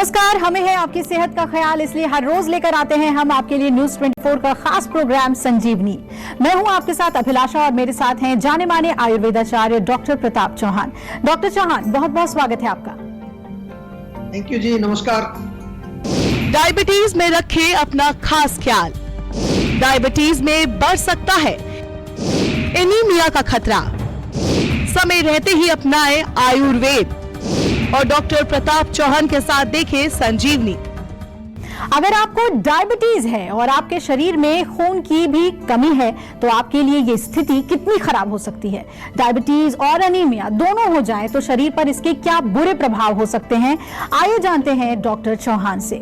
नमस्कार, हमें है आपकी सेहत का ख्याल, इसलिए हर रोज लेकर आते हैं हम आपके लिए न्यूज 24 का खास प्रोग्राम संजीवनी। मैं हूं आपके साथ अभिलाषा और मेरे साथ हैं जाने माने आयुर्वेदाचार्य डॉक्टर प्रताप चौहान। डॉक्टर चौहान, बहुत बहुत स्वागत है आपका। थैंक यू जी, नमस्कार। डायबिटीज में रखें अपना खास ख्याल। डायबिटीज में बढ़ सकता है एनीमिया का खतरा। समय रहते ही अपनाएं आयुर्वेद और डॉक्टर प्रताप चौहान के साथ देखें संजीवनी। अगर आपको डायबिटीज है और आपके शरीर में खून की भी कमी है तो आपके लिए ये स्थिति कितनी खराब हो सकती है। डायबिटीज और अनीमिया दोनों हो जाए तो शरीर पर इसके क्या बुरे प्रभाव हो सकते हैं, आइए जानते हैं डॉक्टर चौहान से।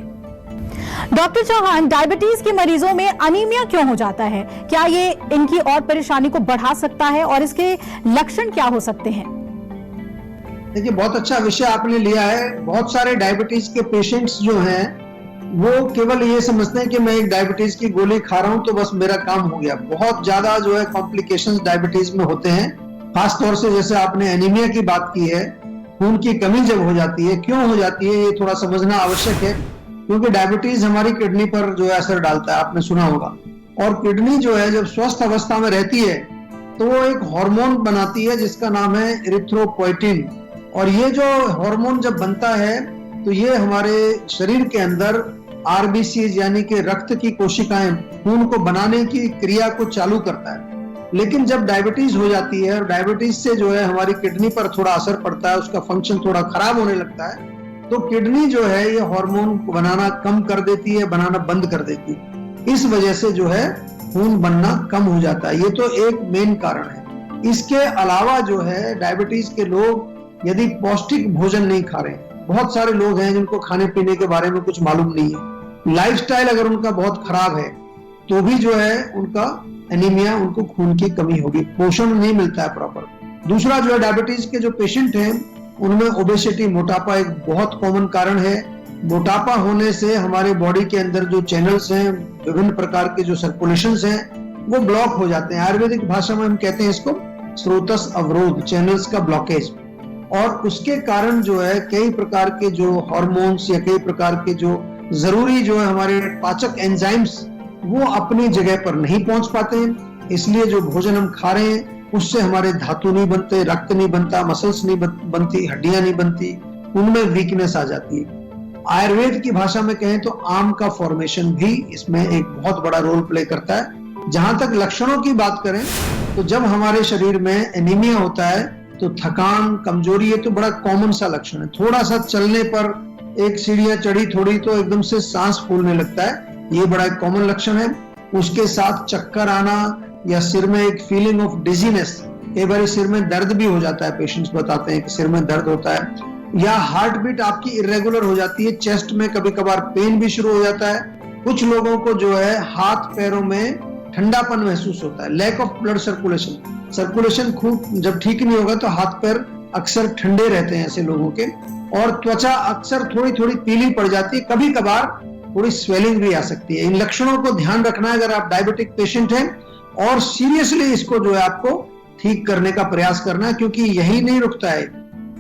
डॉक्टर चौहान, डायबिटीज के मरीजों में अनीमिया क्यों हो जाता है? क्या ये इनकी और परेशानी को बढ़ा सकता है और इसके लक्षण क्या हो सकते हैं? देखिए, बहुत अच्छा विषय आपने लिया है। बहुत सारे डायबिटीज के पेशेंट्स जो हैं वो केवल ये समझते हैं कि मैं एक डायबिटीज की गोली खा रहा हूं तो बस मेरा काम हो गया। बहुत ज्यादा जो है कॉम्प्लिकेशंस डायबिटीज में होते हैं। खास तौर से जैसे आपने एनीमिया की बात की है, खून की कमी जब हो जाती है, क्यों हो जाती है ये थोड़ा समझना आवश्यक है, क्योंकि डायबिटीज हमारी किडनी पर जो है असर डालता है, आपने सुना होगा। और किडनी जो है जब स्वस्थ अवस्था में रहती है तो वो एक हार्मोन बनाती है जिसका नाम है इरिथ्रोपोइटिन। और ये जो हार्मोन जब बनता है तो ये हमारे शरीर के अंदर आरबीसी यानी कि रक्त की कोशिकाएं खून को बनाने की क्रिया को चालू करता है। लेकिन जब डायबिटीज हो जाती है और डायबिटीज से जो है हमारी किडनी पर थोड़ा असर पड़ता है, उसका फंक्शन थोड़ा खराब होने लगता है, तो किडनी जो है ये हार्मोन बनाना कम कर देती है, बनाना बंद कर देती है। इस वजह से जो है खून बनना कम हो जाता है। ये तो एक मेन कारण है। इसके अलावा जो है डायबिटीज के लोग यदि पौष्टिक भोजन नहीं खा रहे हैं, बहुत सारे लोग हैं जिनको खाने पीने के बारे में कुछ मालूम नहीं है, लाइफस्टाइल अगर उनका बहुत खराब है तो भी जो है उनका एनीमिया, उनको खून की कमी होगी, पोषण नहीं मिलता है प्रॉपर। दूसरा जो है डायबिटीज के जो पेशेंट हैं उनमें ओबेसिटी, मोटापा एक बहुत कॉमन कारण है। मोटापा होने से हमारे बॉडी के अंदर जो चैनल्स हैं, विभिन्न प्रकार के जो सर्कुलेशंस हैं वो ब्लॉक हो जाते हैं। आयुर्वेदिक भाषा में हम कहते हैं इसको स्रोतस अवरोध, चैनल्स का ब्लॉकेज। और उसके कारण जो है कई प्रकार के जो हार्मोन्स या कई प्रकार के जो जरूरी जो है हमारे पाचक एंजाइम्स वो अपनी जगह पर नहीं पहुंच पाते हैं। इसलिए जो भोजन हम खा रहे हैं उससे हमारे धातु नहीं बनते, रक्त नहीं बनता, मसल्स नहीं बनती, हड्डियां नहीं बनती, उनमें वीकनेस आ जाती है। आयुर्वेद की भाषा में कहें तो आम का फॉर्मेशन भी इसमें एक बहुत बड़ा रोल प्ले करता है। जहां तक लक्षणों की बात करें तो जब हमारे शरीर में एनीमिया होता है तो थकान, कमजोरी, ये तो बड़ा कॉमन सा लक्षण है। थोड़ा सा चलने पर, एक सीढ़ियां चढ़ी थोड़ी तो एकदम से सांस फूलने लगता है, ये बड़ा एक कॉमन लक्षण है। उसके साथ चक्कर आना या सिर में एक फीलिंग ऑफ डिजीनेस, कई बार सिर में दर्द भी हो जाता है, पेशेंट्स बताते हैं कि सिर में दर्द होता है। या हार्ट बीट आपकी इरेगुलर हो जाती है, चेस्ट में कभी कभार पेन भी शुरू हो जाता है। कुछ लोगों को जो है हाथ पैरों में ठंडापन महसूस होता है, लैक ऑफ ब्लड सर्कुलेशन खून जब ठीक नहीं होगा तो हाथ पैर अक्सर ठंडे रहते हैं ऐसे लोगों के। और त्वचा अक्सर थोड़ी थोड़ी पीली पड़ जाती है, कभी कभार थोड़ी स्वेलिंग भी आ सकती है। इन लक्षणों को ध्यान रखना है अगर आप डायबिटिक पेशेंट हैं, और सीरियसली इसको जो है आपको ठीक करने का प्रयास करना है, क्योंकि यही नहीं रुकता है।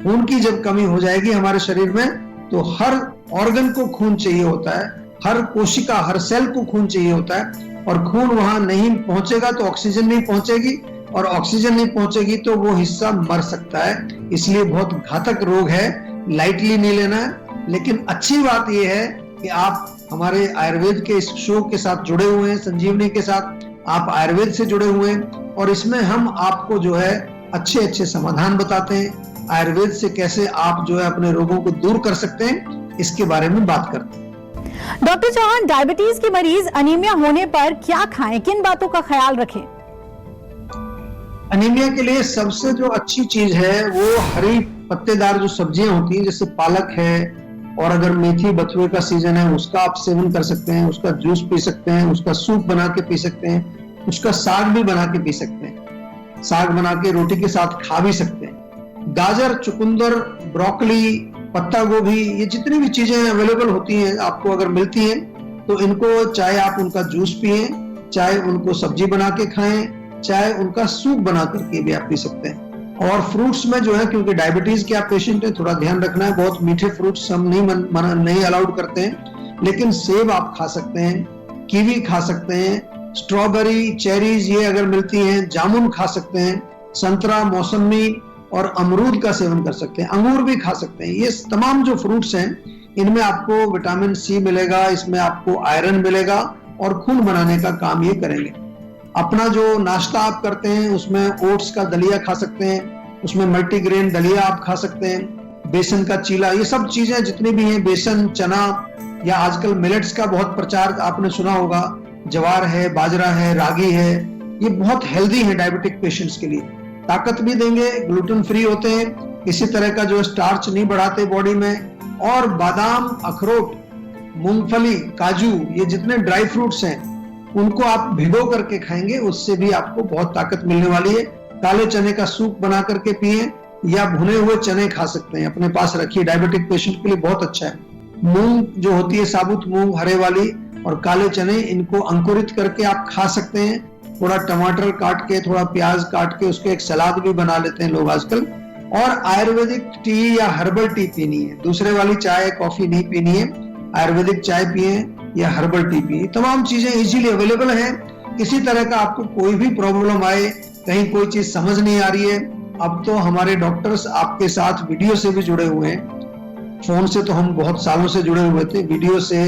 खून की जब कमी हो जाएगी हमारे शरीर में तो हर ऑर्गन को खून चाहिए होता है, हर कोशिका, हर सेल को खून चाहिए होता है। और खून वहां नहीं पहुंचेगा तो ऑक्सीजन नहीं पहुंचेगी, और ऑक्सीजन नहीं पहुंचेगी तो वो हिस्सा मर सकता है। इसलिए बहुत घातक रोग है, लाइटली नहीं लेना है। लेकिन अच्छी बात यह है कि आप हमारे आयुर्वेद के इस शो के साथ जुड़े हुए हैं, संजीवनी के साथ आप आयुर्वेद से जुड़े हुए हैं, और इसमें हम आपको जो है अच्छे अच्छे समाधान बताते हैं। आयुर्वेद से कैसे आप जो है अपने रोगों को दूर कर सकते हैं, इसके बारे में बात करते हैं। डॉक्टर चौहान, डायबिटीज के मरीज अनीमिया होने पर क्या खाएं, किन बातों का ख्याल रखें? अनीमिया के लिए सबसे जो अच्छी चीज है वो हरी पत्तेदार जो सब्जियां होती हैं, जैसे पालक है, और अगर मेथी बथुए का सीजन है उसका आप सेवन कर सकते हैं, उसका जूस पी सकते हैं, उसका सूप बना के पी सकते हैं, उसका साग भी बना के पी सकते हैं, साग बना के रोटी के साथ खा भी सकते हैं। गाजर, चुकंदर, ब्रोकली, पत्ता गोभी, ये जितनी भी चीजें अवेलेबल होती हैं आपको अगर मिलती हैं तो इनको चाहे आप उनका जूस पिए, चाहे उनको सब्जी बना के खाएं, चाहे उनका सूप बना करके भी आप पी सकते हैं। और फ्रूट्स में जो है, क्योंकि डायबिटीज के आप पेशेंट हैं, थोड़ा ध्यान रखना है, बहुत मीठे फ्रूट्स हम नहीं अलाउड करते हैं, लेकिन सेब आप खा सकते हैं, कीवी खा सकते हैं, स्ट्रॉबेरी, चेरीज ये अगर मिलती हैं, जामुन खा सकते हैं, संतरा, मौसमी और अमरूद का सेवन कर सकते हैं, अंगूर भी खा सकते हैं। ये तमाम जो फ्रूट्स हैं, इनमें आपको विटामिन सी मिलेगा, इसमें आपको आयरन मिलेगा और खून बनाने का काम ये करेंगे। अपना जो नाश्ता आप करते हैं उसमें ओट्स का दलिया खा सकते हैं, उसमें मल्टीग्रेन दलिया आप खा सकते हैं, बेसन का चीला, ये सब चीजें जितनी भी हैं, बेसन, चना, या आजकल मिलेट्स का बहुत प्रचार आपने सुना होगा, ज्वार है, बाजरा है, रागी है, ये बहुत हेल्दी है डायबिटिक पेशेंट्स के लिए, ताकत भी देंगे, ग्लूटेन फ्री होते हैं, किसी तरह का जो स्टार्च नहीं बढ़ाते बॉडी में। और बादाम, अखरोट, मूंगफली, काजू, ये जितने ड्राई फ्रूट्स हैं उनको आप भिगो करके खाएंगे, उससे भी आपको बहुत ताकत मिलने वाली है। काले चने का सूप बना करके पिए, या भुने हुए चने खा सकते हैं, अपने पास रखिए, डायबिटिक पेशेंट के लिए बहुत अच्छा है। मूंग जो होती है, साबुत मूंग हरे वाली, और काले चने, इनको अंकुरित करके आप खा सकते हैं। थोड़ा टमाटर काट के, थोड़ा प्याज काट के उसके एक सलाद भी बना लेते हैं लोग आजकल। और आयुर्वेदिक टी या हर्बल टी पीनी है, दूसरे वाली चाय कॉफी नहीं पीनी है, आयुर्वेदिक चाय पिए या हर्बल टी पिए। तमाम चीजें इजीली अवेलेबल हैं। किसी तरह का आपको कोई भी प्रॉब्लम आए, कहीं कोई चीज समझ नहीं आ रही है, अब तो हमारे डॉक्टर्स आपके साथ वीडियो से भी जुड़े हुए हैं। फोन से तो हम बहुत सालों से जुड़े हुए थे, वीडियो से,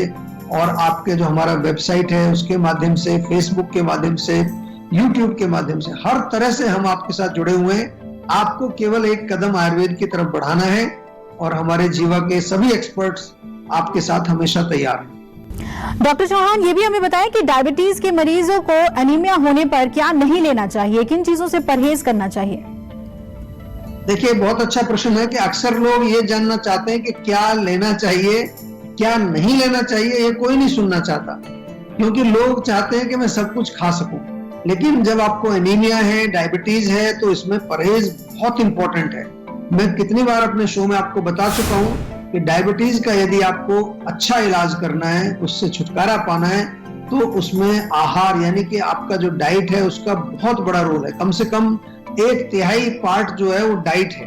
और आपके जो हमारा वेबसाइट है उसके माध्यम से, फेसबुक के माध्यम से, यूट्यूब के माध्यम से, हर तरह से हम आपके साथ जुड़े हुए हैं। आपको केवल एक कदम आयुर्वेद की तरफ बढ़ाना है, और हमारे जीवा के सभी एक्सपर्ट्स आपके साथ हमेशा तैयार हैं। डॉक्टर चौहान, ये भी हमें बताएं कि डायबिटीज के मरीजों को एनीमिया होने पर क्या नहीं लेना चाहिए, किन चीजों से परहेज करना चाहिए? देखिए, बहुत अच्छा प्रश्न है कि अक्सर लोग ये जानना चाहते हैं कि क्या लेना चाहिए, क्या नहीं लेना चाहिए। ये कोई नहीं सुनना चाहता, क्योंकि लोग चाहते हैं कि मैं सब कुछ खा सकूं। लेकिन जब आपको एनीमिया है, डायबिटीज है, तो इसमें परहेज बहुत इंपॉर्टेंट है। मैं कितनी बार अपने शो में आपको बता चुका हूं कि डायबिटीज का यदि आपको अच्छा इलाज करना है, उससे छुटकारा पाना है, तो उसमें आहार यानी कि आपका जो डाइट है उसका बहुत बड़ा रोल है। कम से कम 1/3 पार्ट जो है वो डाइट है,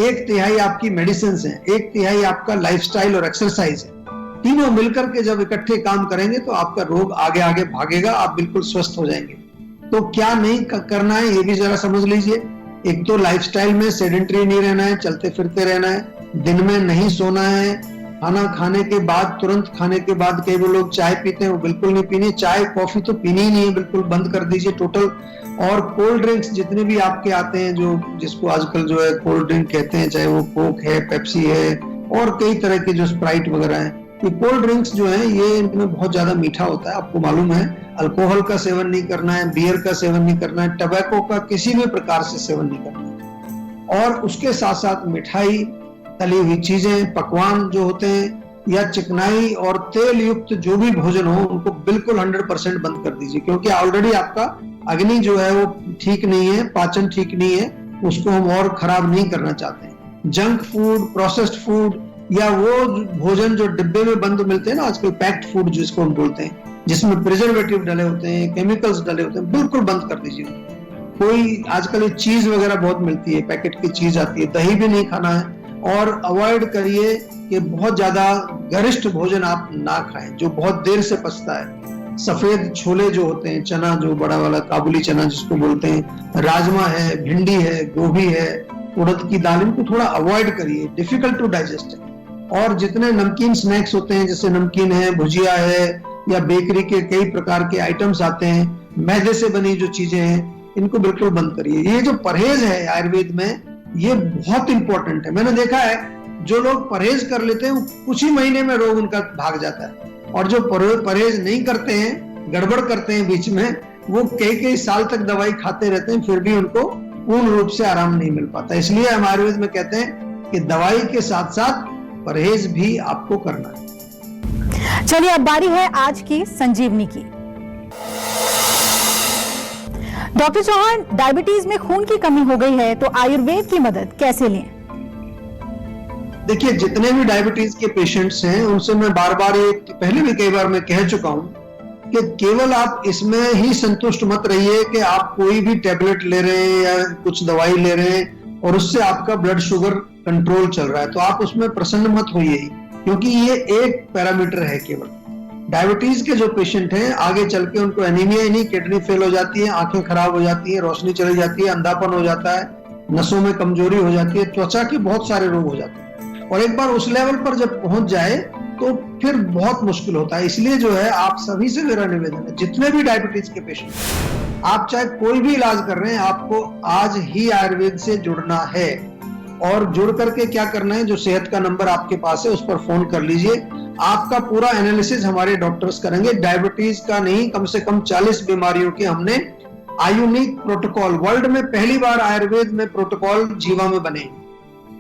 1/3 आपकी मेडिसिन है, 1/3 आपका लाइफस्टाइल और एक्सरसाइज है। तीनों मिलकर के जब इकट्ठे काम करेंगे तो आपका रोग आगे आगे भागेगा, आप बिल्कुल स्वस्थ हो जाएंगे। तो क्या नहीं करना है ये भी जरा समझ लीजिए। एक तो लाइफस्टाइल में सेडेंटरी नहीं रहना है, चलते फिरते रहना है, दिन में नहीं सोना है, खाना खाने के बाद, तुरंत खाने के बाद कई लोग चाय पीते हैं, वो बिल्कुल नहीं पीनी, चाय कॉफी तो पीनी ही नहीं है, बिल्कुल बंद कर दीजिए टोटल। और कोल्ड ड्रिंक्स जितने भी आपके आते हैं, जो जिसको आजकल जो है कोल्ड ड्रिंक कहते हैं, चाहे वो कोक है, पेप्सी है, और कई तरह के जो स्प्राइट वगैरह है, ये कोल्ड ड्रिंक्स जो है ये इनमें बहुत ज्यादा मीठा होता है, आपको मालूम है। अल्कोहल का सेवन नहीं करना है, बियर का सेवन नहीं करना है, टबैको का किसी भी प्रकार से सेवन नहीं करना है। और उसके साथ साथ मिठाई, तली हुई चीजें, पकवान जो होते हैं, या चिकनाई और तेल युक्त जो भी भोजन हो, उनको बिल्कुल 100% बंद कर दीजिए, क्योंकि ऑलरेडी आपका अग्नि जो है वो ठीक नहीं है, पाचन ठीक नहीं है, उसको हम और खराब नहीं करना चाहते। जंक फूड, प्रोसेस्ड फूड, या वो भोजन जो डिब्बे में बंद मिलते हैं ना आजकल, पैक्ड फूड जिसको हम बोलते हैं, जिसमें प्रिजर्वेटिव डले होते हैं, केमिकल्स डले होते हैं, बिल्कुल बंद कर दीजिए। कोई आजकल ये चीज वगैरह बहुत मिलती है, पैकेट की चीज आती है, दही भी नहीं खाना है। और अवॉइड करिए कि बहुत ज्यादा गरिष्ठ भोजन आप ना खाएं जो बहुत देर से पचता है। सफेद छोले जो होते हैं, चना जो बड़ा वाला काबुली चना जिसको बोलते हैं, राजमा है, भिंडी है, गोभी है, उड़द की दाल, इनको थोड़ा अवॉइड करिए, डिफिकल्ट टू डाइजेस्ट है। और जितने नमकीन स्नैक्स होते हैं, जैसे नमकीन है, भुजिया है, या बेकरी के कई प्रकार के आइटम्स आते हैं, मैदे से बनी जो चीजें हैं, इनको बिल्कुल बंद करिए। ये जो परहेज है आयुर्वेद में, ये बहुत इंपॉर्टेंट है। मैंने देखा है जो लोग परहेज कर लेते हैं कुछ ही महीने में रोग उनका भाग जाता है, और जो परहेज नहीं करते हैं, गड़बड़ करते हैं बीच में, वो कई साल तक दवाई खाते रहते हैं, फिर भी उनको पूर्ण रूप से आराम नहीं मिल पाता। इसलिए हम आयुर्वेद में कहते हैं कि दवाई के साथ साथ परहेज भी आपको करना है। चलिए, अब बारी है आज की संजीवनी की। डॉक्टर चौहान, डायबिटीज में खून की कमी हो गई है, तो आयुर्वेद की मदद कैसे लें? देखिए, जितने भी डायबिटीज के पेशेंट्स हैं उनसे मैं बार बार, पहले भी कई बार मैं कह चुका हूं कि केवल आप इसमें ही संतुष्ट मत रहिए कि आप कोई भी टेबलेट ले रहे हैं या कुछ दवाई ले रहे हैं, और उससे आपका ब्लड शुगर कंट्रोल चल रहा है, तो आप उसमें प्रसन्न मत होइए, क्योंकि ये एक पैरामीटर है केवल। डायबिटीज के जो पेशेंट हैं आगे चल के उनको एनीमिया ही नहीं, किडनी फेल हो जाती है, आंखें खराब हो जाती है, रोशनी चली जाती है, अंधापन हो जाता है, नसों में कमजोरी हो जाती है, त्वचा के बहुत सारे रोग हो जाते हैं। और एक बार उस लेवल पर जब पहुंच जाए तो फिर बहुत मुश्किल होता है। इसलिए जो है आप सभी से मेरा निवेदन है, जितने भी डायबिटीज के पेशेंट, आप चाहे कोई भी इलाज कर रहे हैं, आपको आज ही आयुर्वेद से जुड़ना है। और जुड़ करके क्या करना है, जो सेहत का नंबर आपके पास है उस पर फोन कर लीजिए, आपका पूरा एनालिसिस हमारे डॉक्टर्स करेंगे। डायबिटीज का नहीं, कम से कम 40 बीमारियों के हमने आयुनिक प्रोटोकॉल, वर्ल्ड में पहली बार आयुर्वेद में प्रोटोकॉल जीवा में बने।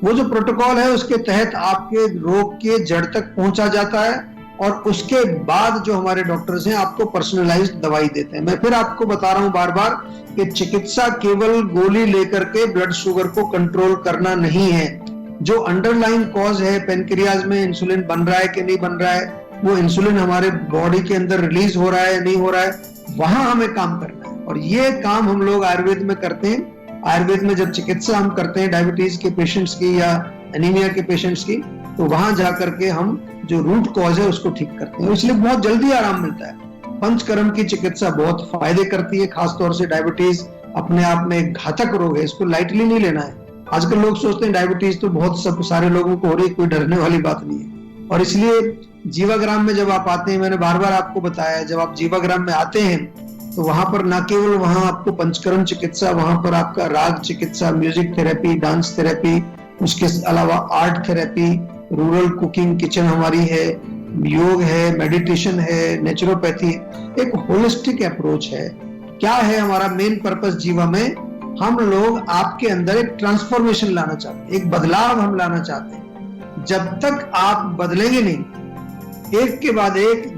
वो जो प्रोटोकॉल है उसके तहत आपके रोग के जड़ तक पहुंचा जाता है और उसके बाद जो हमारे डॉक्टर्स हैं आपको पर्सनलाइज्ड दवाई देते हैं। मैं फिर आपको बता रहा हूं बार बार कि चिकित्सा केवल गोली लेकर के ब्लड शुगर को कंट्रोल करना नहीं है। जो अंडरलाइन कॉज है, पेनक्रियाज में इंसुलिन बन रहा है कि नहीं बन रहा है, वो इंसुलिन हमारे बॉडी के अंदर रिलीज हो रहा है नहीं हो रहा है, वहां हमें काम करना है। और ये काम हम लोग आयुर्वेद में करते हैं। आयुर्वेद में जब चिकित्सा हम करते हैं डायबिटीज के पेशेंट्स की या एनीमिया के पेशेंट्स की, तो वहां जाकर के हम जो रूट कॉज है उसको ठीक करते हैं, इसलिए बहुत जल्दी आराम मिलता है। पंचकर्म की चिकित्सा बहुत फायदे करती है, खासतौर से डायबिटीज अपने आप में एक घातक रोग है, इसको लाइटली नहीं लेना है। आजकल लोग सोचते हैं डायबिटीज तो बहुत सब सारे लोगों को हो रही है, कोई डरने वाली बात नहीं है। और इसलिए जीवाग्राम में जब आप आते हैं, मैंने बार बार आपको बताया, जब आप जीवाग्राम में आते हैं तो वहां पर न केवल वहां आपको पंचकर्म चिकित्सा, वहां पर आपका राग चिकित्सा, म्यूजिक थेरेपी, डांस थेरेपी, उसके अलावा art therapy, rural cooking kitchen हमारी है, योग है, मेडिटेशन है, नेचुरोपैथी, एक होलिस्टिक अप्रोच है। क्या है हमारा मेन पर्पस जीवा में, हम लोग आपके अंदर एक ट्रांसफॉर्मेशन लाना चाहते हैं, एक बदलाव हम लाना चाहते हैं। जब तक आप बदलेंगे नहीं, एक के बाद एक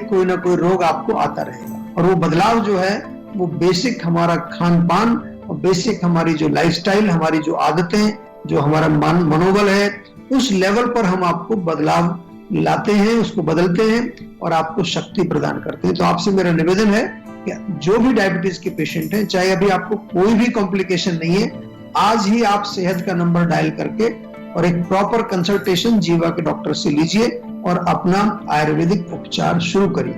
कोई ना कोई रोग आपको आता रहेगा। और वो बदलाव जो है वो बेसिक हमारा खान पान और बेसिक हमारी जो लाइफस्टाइल, हमारी जो आदतें, जो हमारा मनोबल है, उस लेवल पर हम आपको बदलाव लाते हैं, उसको बदलते हैं और आपको शक्ति प्रदान करते हैं। तो आपसे मेरा निवेदन है कि जो भी डायबिटीज के पेशेंट हैं, चाहे अभी आपको कोई भी कॉम्प्लिकेशन नहीं है, आज ही आप सेहत का नंबर डायल करके और एक प्रॉपर कंसल्टेशन जीवा के डॉक्टर से लीजिए और अपना आयुर्वेदिक उपचार शुरू करिए।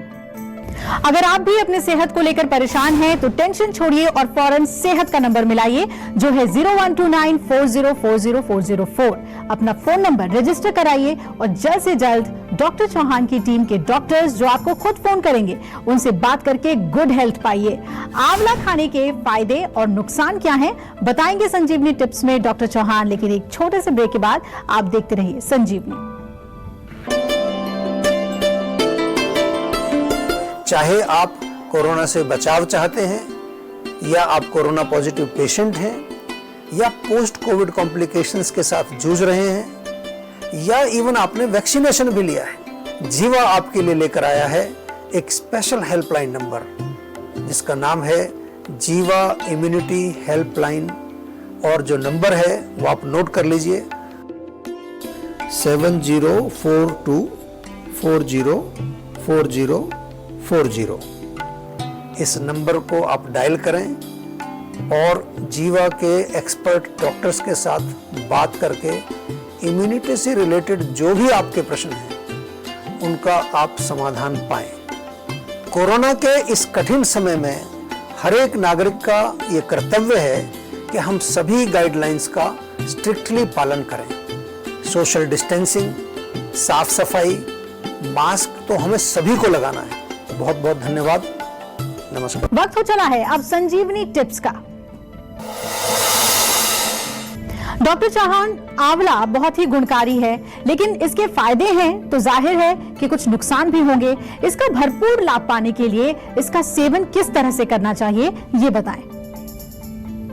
अगर आप भी अपने सेहत को लेकर परेशान हैं तो टेंशन छोड़िए और फौरन सेहत का नंबर मिलाइए, जो है 0129404004। अपना फोन नंबर रजिस्टर कराइए और जल्द से जल्द डॉक्टर चौहान की टीम के डॉक्टर्स, जो आपको खुद फोन करेंगे, उनसे बात करके गुड हेल्थ पाइए। आंवला खाने के फायदे और नुकसान क्या हैं बताएंगे संजीवनी टिप्स में डॉक्टर चौहान, लेकिन एक छोटे से ब्रेक के बाद आप देखते रहिए संजीवनी। चाहे आप कोरोना से बचाव चाहते हैं, या आप कोरोना पॉजिटिव पेशेंट हैं, या पोस्ट कोविड कॉम्प्लिकेशंस के साथ जूझ रहे हैं, या इवन आपने वैक्सीनेशन भी लिया है, जीवा आपके लिए लेकर आया है एक स्पेशल हेल्पलाइन नंबर, जिसका नाम है जीवा इम्यूनिटी हेल्पलाइन। और जो नंबर है वो आप नोट कर लीजिए, 7042404040। इस नंबर को आप डायल करें और जीवा के एक्सपर्ट डॉक्टर्स के साथ बात करके इम्यूनिटी से रिलेटेड जो भी आपके प्रश्न हैं उनका आप समाधान पाएं। कोरोना के इस कठिन समय में हर एक नागरिक का ये कर्तव्य है कि हम सभी गाइडलाइंस का स्ट्रिक्टली पालन करें। सोशल डिस्टेंसिंग, साफ सफाई, मास्क तो हमें सभी को लगाना है। बहुत बहुत धन्यवाद, नमस्कार। वक्त हो चला है अब संजीवनी टिप्स का। डॉक्टर चौहान, आंवला बहुत ही गुणकारी है, लेकिन इसके फायदे हैं तो जाहिर है कि कुछ नुकसान भी होंगे। इसका भरपूर लाभ पाने के लिए इसका सेवन किस तरह से करना चाहिए, ये बताएं।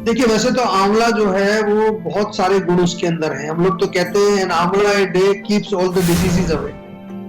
देखिए, वैसे तो आंवला जो है वो बहुत सारे गुण उसके अंदर हैं। हम लोग तो कहते हैं एन आंवला a day keeps all the diseases away,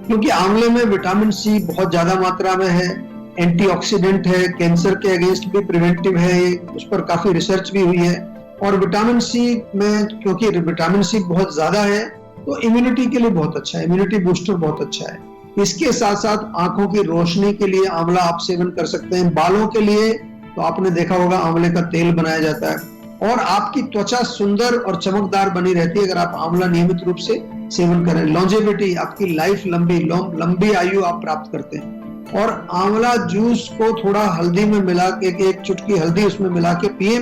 क्योंकि आंवले में विटामिन सी बहुत ज्यादा मात्रा में है, एंटीऑक्सीडेंट है, कैंसर के अगेंस्ट भी प्रिवेंटिव है, उस पर काफी रिसर्च भी हुई है। और विटामिन सी में, क्योंकि विटामिन सी बहुत ज्यादा है, तो इम्यूनिटी के लिए बहुत अच्छा है, इम्यूनिटी बूस्टर बहुत अच्छा है। इसके साथ साथ आंखों की रोशनी के लिए आंवला आप सेवन कर सकते हैं। बालों के लिए तो आपने देखा होगा आंवले का तेल बनाया जाता है, और आपकी त्वचा सुंदर और चमकदार बनी रहती है अगर आप आंवला नियमित रूप से सेवन करें। लॉन्जेविटी, आपकी लाइफ लंबी आयु आप प्राप्त करते हैं। और आंवला जूस को थोड़ा हल्दी में मिला के, एक चुटकी हल्दी उसमें मिला के पिए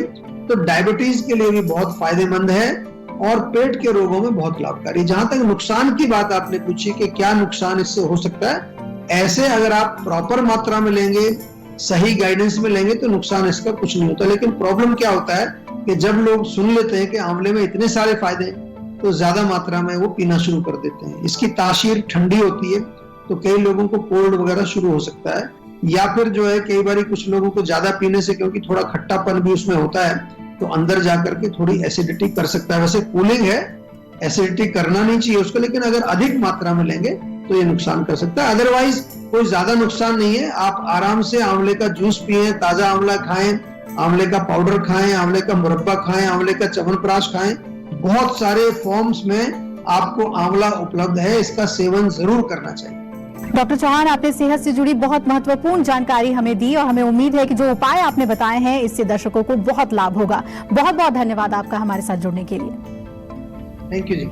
तो डायबिटीज के लिए भी बहुत फायदेमंद है और पेट के रोगों में बहुत लाभकारी। जहां तक नुकसान की बात आपने पूछी कि क्या नुकसान इससे हो सकता है, ऐसे अगर आप प्रॉपर मात्रा में लेंगे, सही गाइडेंस में लेंगे तो नुकसान इसका कुछ नहीं होता। लेकिन प्रॉब्लम क्या होता है कि जब लोग सुन लेते हैं कि आंवले में इतने सारे फायदे हैं तो ज्यादा मात्रा में वो पीना शुरू कर देते हैं। इसकी तासीर ठंडी होती है तो कई लोगों को कोल्ड वगैरह शुरू हो सकता है, या फिर जो है कई बार कुछ लोगों को ज्यादा पीने से, क्योंकि थोड़ा खट्टापन भी उसमें होता है, तो अंदर जाकर के थोड़ी एसिडिटी कर सकता है। वैसे कूलिंग है, एसिडिटी करना नहीं चाहिए उसको, लेकिन अगर अधिक मात्रा में लेंगे तो ये नुकसान कर सकता है। अदरवाइज कोई ज्यादा नुकसान नहीं है। आप आराम से आंवले का जूस पिए, ताजा आंवला खाएं, आंवले का पाउडर खाएं, आंवले का मुरब्बा खाएं, आंवले का च्यवनप्राश खाएं। बहुत सारे फॉर्म्स में आपको आंवला उपलब्ध है, इसका सेवन जरूर करना चाहिए। डॉक्टर चौहान, आपने सेहत से जुड़ी बहुत महत्वपूर्ण जानकारी हमें दी और हमें उम्मीद है कि जो उपाय आपने बताए हैं इससे दर्शकों को बहुत लाभ होगा। बहुत बहुत धन्यवाद आपका हमारे साथ जुड़ने के लिए। थैंक यू जी।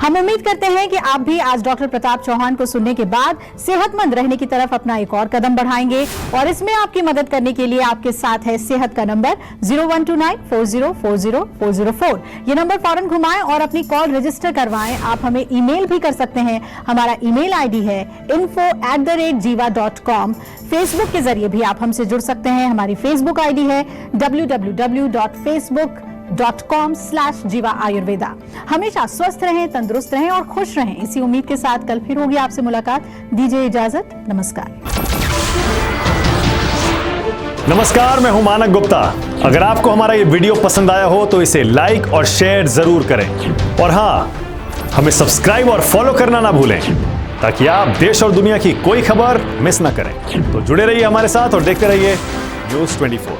हम उम्मीद करते हैं कि आप भी आज डॉक्टर प्रताप चौहान को सुनने के बाद सेहतमंद रहने की तरफ अपना एक और कदम बढ़ाएंगे और इसमें आपकी मदद करने के लिए आपके साथ है सेहत का नंबर 0129404004। ये नंबर फौरन घुमाएं और अपनी कॉल रजिस्टर करवाएं। आप हमें ईमेल भी कर सकते हैं। हमारा ईमेल आईडी है info@jiva.com। फेसबुक के जरिए भी आप हमसे जुड़ सकते हैं। हमारी फेसबुक आईडी है www.facebook.com/jiva ayurveda। हमेशा स्वस्थ रहें, तंदुरुस्त रहें और खुश रहें, इसी उम्मीद के साथ कल फिर होगी आपसे मुलाकात। दीजिए इजाजत, नमस्कार। नमस्कार, मैं हूं मानक गुप्ता। अगर आपको हमारा ये वीडियो पसंद आया हो तो इसे लाइक और शेयर जरूर करें और हाँ, हमें सब्सक्राइब और फॉलो करना ना भूलें ताकि आप देश और दुनिया की कोई खबर मिस ना करें। तो जुड़े रहिए हमारे साथ और देखते रहिए न्यूज़ 24।